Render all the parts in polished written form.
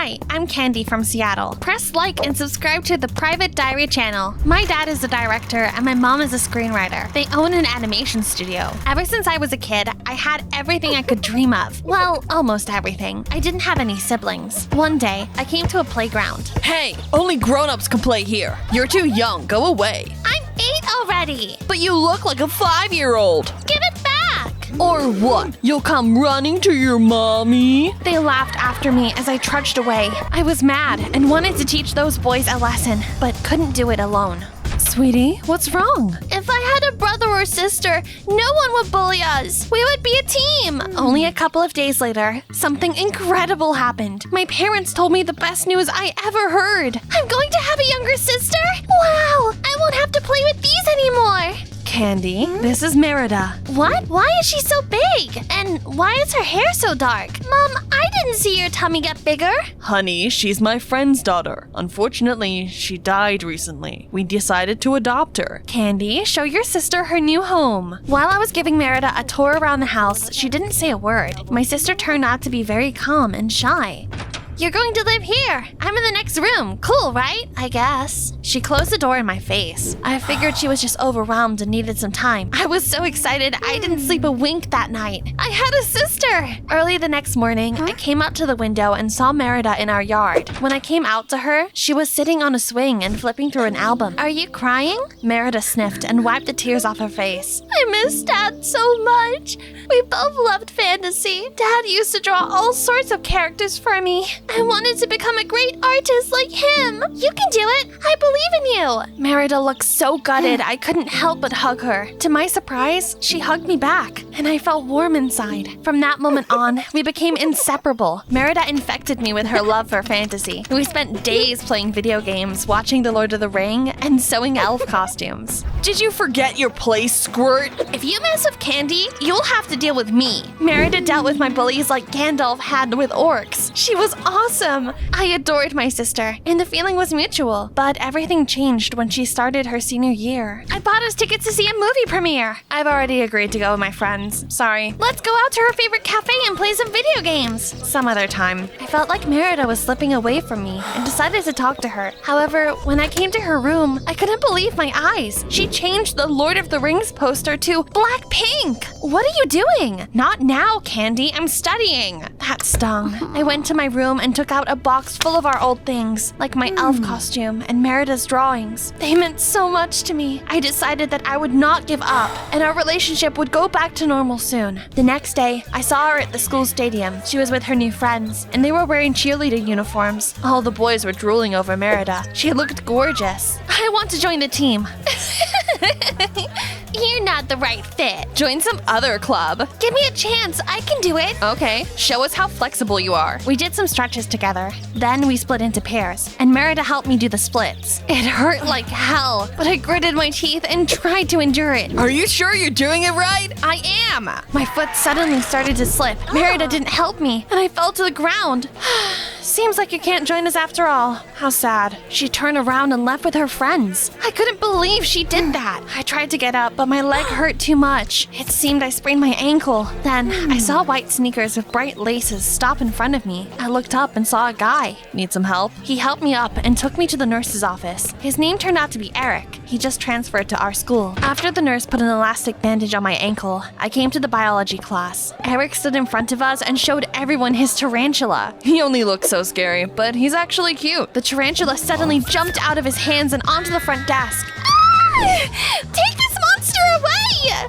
Hi, I'm Candy from Seattle. Press like and subscribe to the Private Diary channel. My dad is a director and my mom is a screenwriter. They own an animation studio. Ever since I was a kid, I had everything I could dream of. Well, almost everything. I didn't have any siblings. One day, I came to a playground. Hey, only grown-ups can play here. You're too young, go away. I'm 8 already! But you look like a 5-year-old. Give it back! Or what? You'll come running to your mommy? They laughed after me as I trudged away. I was mad and wanted to teach those boys a lesson, but couldn't do it alone. Sweetie, what's wrong? If I had a brother or sister, no one would bully us. We would be a team. Only a couple of days later, something incredible happened. My parents told me the best news I ever heard. I'm going to have a younger sister? Wow, I won't have to play with these anymore. Candy, this is Merida. What? Why is she so big? And why is her hair so dark? Mom, I didn't see your tummy get bigger. Honey, she's my friend's daughter. Unfortunately, she died recently. We decided to adopt her. Candy, show your sister her new home. While I was giving Merida a tour around the house, she didn't say a word. My sister turned out to be very calm and shy. You're going to live here. I'm in the next room. Cool, right? I guess. She closed the door in my face. I figured she was just overwhelmed and needed some time. I was so excited I didn't sleep a wink that night. I had a sister! Early the next morning, I came up to the window and saw Merida in our yard. When I came out to her, she was sitting on a swing and flipping through an album. Are you crying? Merida sniffed and wiped the tears off her face. I miss Dad so much. We both loved fantasy. Dad used to draw all sorts of characters for me. I wanted to become a great artist like him. You can do it. I believe in you. Merida looked so gutted I couldn't help but hug her. To my surprise, she hugged me back, and I felt warm inside. From that moment on, we became inseparable. Merida infected me with her love for fantasy. We spent days playing video games, watching The Lord of the Ring, and sewing elf costumes. Did you forget your place, Squirt? If you mess with Candy, you'll have to deal with me. Merida dealt with my bullies like Gandalf had with orcs. She was awesome. I adored my sister, and the feeling was mutual. But everything changed when she started her senior year. I bought us tickets to see a movie premiere. I've already agreed to go with my friends. Sorry. Let's go out to her favorite cafe and play some video games. Some other time. I felt like Merida was slipping away from me and decided to talk to her. However, when I came to her room, I couldn't believe my eyes. She changed the Lord of the Rings poster to black pink. What are you doing? Not now, Candy. I'm studying. That stung. I went to my room and took out a box full of our old things, like my elf costume and Merida's drawings. They meant so much to me. I decided that I would not give up, and our relationship would go back to normal soon. The next day, I saw her at the school stadium. She was with her new friends, and they were wearing cheerleading uniforms. All the boys were drooling over Merida. She looked gorgeous. I want to join the team. You're not the right fit. Join some other club. Give me a chance. I can do it. Okay, show us how flexible you are. We did some stretches together. Then we split into pairs, and Merida helped me do the splits. It hurt like hell, but I gritted my teeth and tried to endure it. Are you sure you're doing it right? I am. My foot suddenly started to slip. Merida didn't help me, and I fell to the ground. Seems like you can't join us after all. How sad. She turned around and left with her friends. I couldn't believe she did that. I tried to get up, but my leg hurt too much. It seemed I sprained my ankle. Then I saw white sneakers with bright laces stop in front of me. I looked up and saw a guy. Need some help? He helped me up and took me to the nurse's office. His name turned out to be Eric. He just transferred to our school. After the nurse put an elastic bandage on my ankle, I came to the biology class. Eric stood in front of us and showed everyone his tarantula. He only looks so scary, but he's actually cute. The tarantula suddenly jumped out of his hands and onto the front desk. Take this monster away!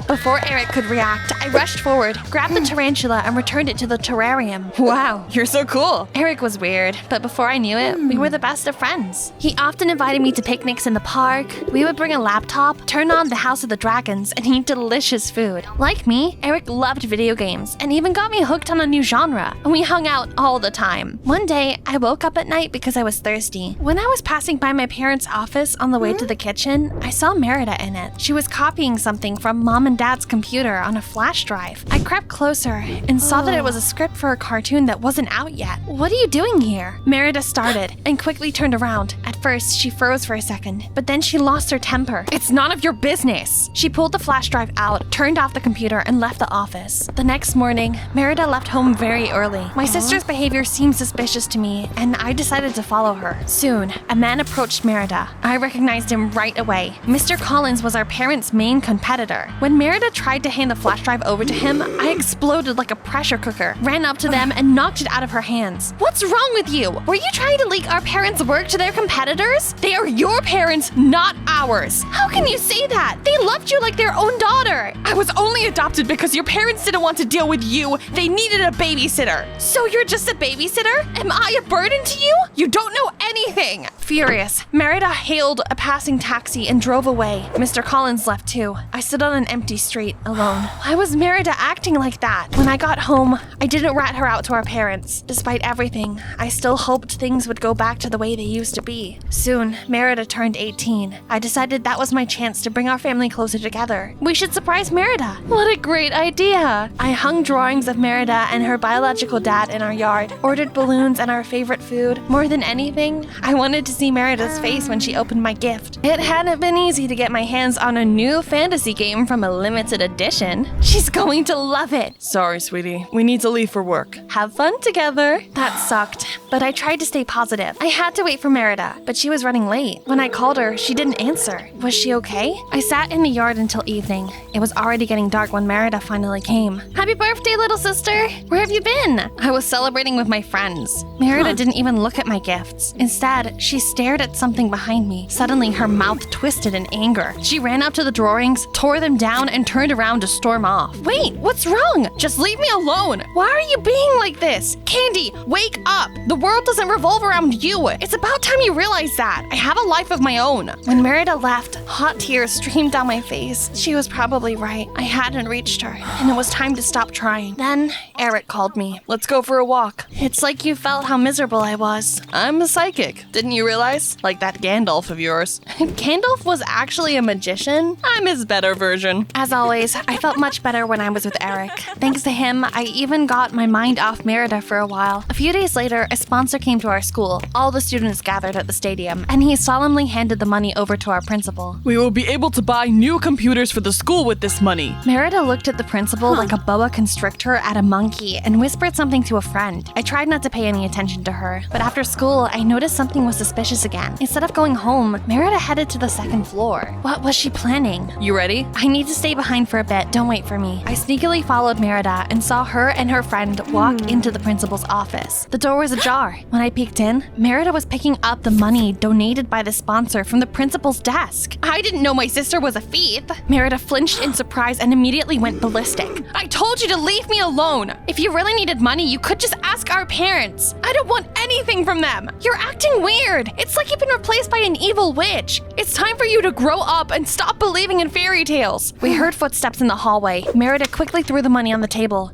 Before Eric could react, I rushed forward, grabbed the tarantula, and returned it to the terrarium. Wow, you're so cool. Eric was weird, but before I knew it, we were the best of friends. He often invited me to picnics in the park. We would bring a laptop, turn on the House of the Dragons, and eat delicious food. Like me, Eric loved video games and even got me hooked on a new genre, and we hung out all the time. One day, I woke up at night because I was thirsty. When I was passing by my parents' office on the way to the kitchen, I saw Merida in it. She was copying something from from Mom and Dad's computer on a flash drive. I crept closer and saw that it was a script for a cartoon that wasn't out yet. "What are you doing here?" Merida started and quickly turned around. At first, she froze for a second, but then she lost her temper. "It's none of your business!" She pulled the flash drive out, turned off the computer, and left the office. The next morning, Merida left home very early. My sister's behavior seemed suspicious to me, and I decided to follow her. Soon, a man approached Merida. I recognized him right away. Mr. Collins was our parents' main competitor. When Merida tried to hand the flash drive over to him, I exploded like a pressure cooker, ran up to them, and knocked it out of her hands. "What's wrong with you? Were you trying to leak our parents' work to their competitors? They are your parents, not ours." "How can you say that? They loved you like their own daughter." I was only adopted because your parents didn't want to deal with you. They needed a babysitter. "So you're just a babysitter? Am I a burden to you?" You don't know anything. Furious, Merida hailed a passing taxi and drove away. Mr. Collins left too. I stood on an empty street, alone. Why was Merida acting like that? When I got home, I didn't rat her out to our parents. Despite everything, I still hoped things would go back to the way they used to be. Soon, Merida turned 18. I decided that was my chance to bring our family closer together. We should surprise Merida. What a great idea! I hung drawings of Merida and her biological dad in our yard, ordered balloons and our favorite food. More than anything, I wanted to see Merida's face when she opened my gift. It hadn't been easy to get my hands on a new fantasy game from a limited edition. She's going to love it. Sorry, sweetie. We need to leave for work. Have fun together. That sucked, but I tried to stay positive. I had to wait for Merida, but she was running late. When I called her, she didn't answer. Was she okay? I sat in the yard until evening. It was already getting dark when Merida finally came. "Happy birthday, little sister! Where have you been?" "I was celebrating with my friends." Merida didn't even look at my gifts. Instead, she stared at something behind me. Suddenly, her mouth twisted in anger. She ran up to the drawings, tore them down, and turned around to storm off. "Wait, what's wrong? Just leave me alone. Why are you being like this? Candy, wake up! The world doesn't revolve around you. It's about time you realize that. I have a life of my own." When Merida left, hot tears streamed down my face. She was probably right. I hadn't reached her, and it was time to stop trying. Then, Eric called me. Let's go for a walk. "It's like you felt how miserable I was." I'm a psychic. Didn't you realize? Like that Gandalf of yours. Gandalf was actually a magician? I'm his better version. As always, I felt much better when I was with Eric. Thanks to him, I even got my mind off Merida for a while. A few days later, a sponsor came to our school. All the students gathered at the stadium, and he solemnly handed the money over to our principal. We will be able to buy new computers for the school with this money. Merida looked at the principal like a boa constrictor at a monkey and whispered something to a friend. I tried not to pay any attention to her, but after school, I noticed something was suspicious again. Instead of going home, Merida headed to the second floor. What was she planning? You ready? "I need to stay behind for a bit. Don't wait for me." I sneakily followed Merida and saw her and her friend walk into the principal's office. The door was ajar. When I peeked in, Merida was picking up the money donated by the sponsor from the principal's desk. "I didn't know my sister was a thief." Merida flinched in surprise and immediately went ballistic. "I told you to leave me alone. If you really needed money, you could just ask our parents. I don't want anything from them. You're acting weird. It's like you've been replaced by an evil witch. It's time for you to grow up and stop believing in fairy tales." We heard footsteps in the hallway. Merida quickly threw the money on the table.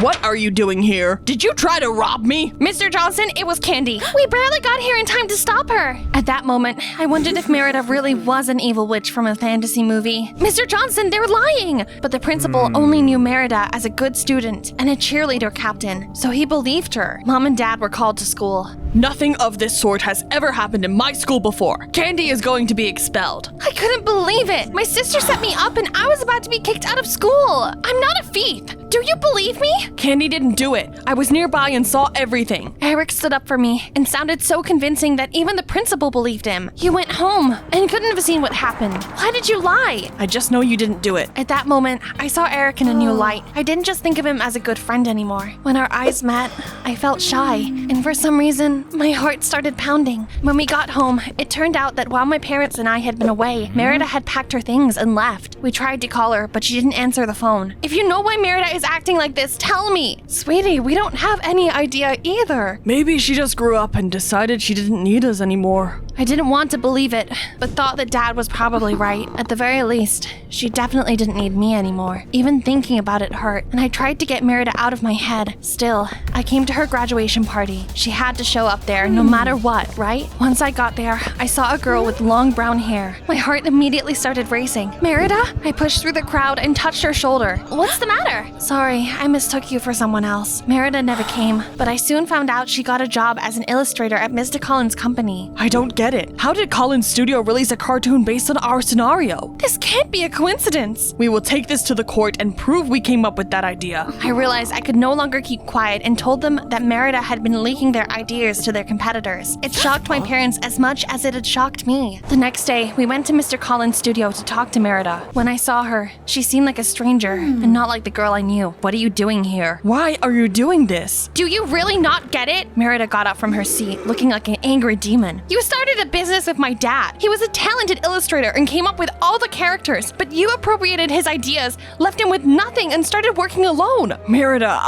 What are you doing here? Did you try to rob me? "Mr. Johnson, it was Candy. We barely got here in time to stop her." At that moment, I wondered if Merida really was an evil witch from a fantasy movie. "Mr. Johnson, they're lying!" But the principal only knew Merida as a good student and a cheerleader captain, so he believed her. Mom and Dad were called to school. Nothing of this sort has ever happened in my school before. Candy is going to be expelled. I couldn't believe it. My sister set me up and I was about to be kicked out of school. I'm not a thief. Do you believe me? Candy didn't do it. I was nearby and saw everything. Eric stood up for me and sounded so convincing that even the principal believed him. You went home and couldn't have seen what happened. Why did you lie? I just know you didn't do it. At that moment, I saw Eric in a new light. I didn't just think of him as a good friend anymore. When our eyes met, I felt shy, and for some reason, my heart started pounding. When we got home, it turned out that while my parents and I had been away, Merida had packed her things and left. We tried to call her, but she didn't answer the phone. If you know why Merida is acting like this? Tell me. Sweetie, we don't have any idea either. Maybe she just grew up and decided she didn't need us anymore. I didn't want to believe it, but thought that Dad was probably right. At the very least, she definitely didn't need me anymore. Even thinking about it hurt, and I tried to get Merida out of my head. Still, I came to her graduation party. She had to show up there no matter what, right? Once I got there, I saw a girl with long brown hair. My heart immediately started racing. Merida? I pushed through the crowd and touched her shoulder. What's the matter? Sorry, I mistook you for someone else. Merida never came, but I soon found out she got a job as an illustrator at Mr. Collins' company. I don't get it. How did Collins Studio release a cartoon based on our scenario? This can't be a coincidence. We will take this to the court and prove we came up with that idea. I realized I could no longer keep quiet and told them that Merida had been leaking their ideas to their competitors. It shocked my parents as much as it had shocked me. The next day, we went to Mr. Collins' studio to talk to Merida. When I saw her, she seemed like a stranger and not like the girl I knew. What are you doing here? Why are you doing this? Do you really not get it? Merida got up from her seat, looking like an angry demon. You started a business with my dad. He was a talented illustrator and came up with all the characters, but you appropriated his ideas, left him with nothing, and started working alone. Merida,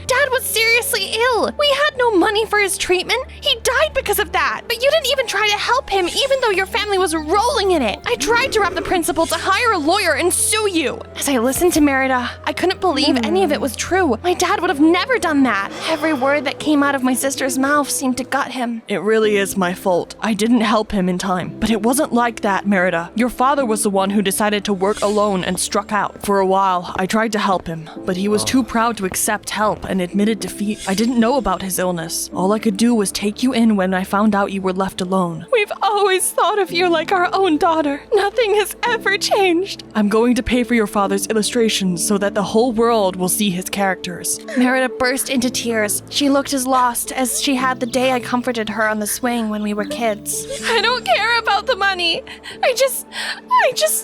Dad was seriously ill. We had no money for his treatment. He died because of that. But you didn't even try to help him, even though your family was rolling in it. I tried to rob the principal to hire a lawyer and sue you. As I listened to Merida, I couldn't believe any of it was true. My dad would have never done that. Every word that came out of my sister's mouth seemed to gut him. It really is my fault. I didn't help him in time. But it wasn't like that, Merida. Your father was the one who decided to work alone and struck out. For a while, I tried to help him, but he was too proud to accept help and admitted defeat. I didn't know about his illness. All I could do was take you in when I found out you were left alone. We've always thought of you like our own daughter. Nothing has ever changed. I'm going to pay for your father's illustrations so that the whole world will see his characters. Merida burst into tears. She looked as lost as she had the day I comforted her on the swing when we were kids. I don't care about the money. I just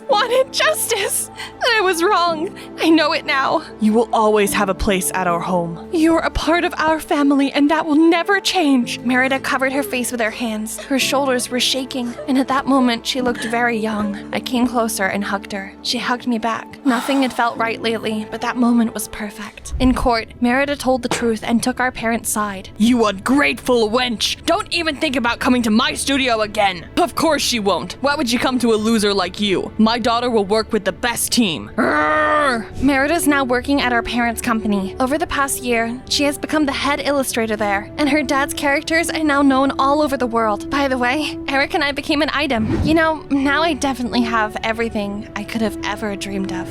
wanted justice. I was wrong. I know it now. You will always have a place at our home. You're a part of our family, and that will never change. Merida covered her face with her hands. Her shoulders were shaking, and at that moment, she looked very young. I came closer and hugged her. She hugged me back. Nothing had felt right lately, but that moment was perfect. In court, Merida told the truth and took our parents' side. You ungrateful wench! Don't even think about coming to my studio again! Of course she won't. Why would she come to a loser like you? My daughter will work with the best team. Merida's now working at our parents' company. Over the past year, she has become the head illustrator there, and her dad's characters are now known all over the world. By the way, Eric and I became an item. You know, now I definitely have everything I could have ever dreamed of.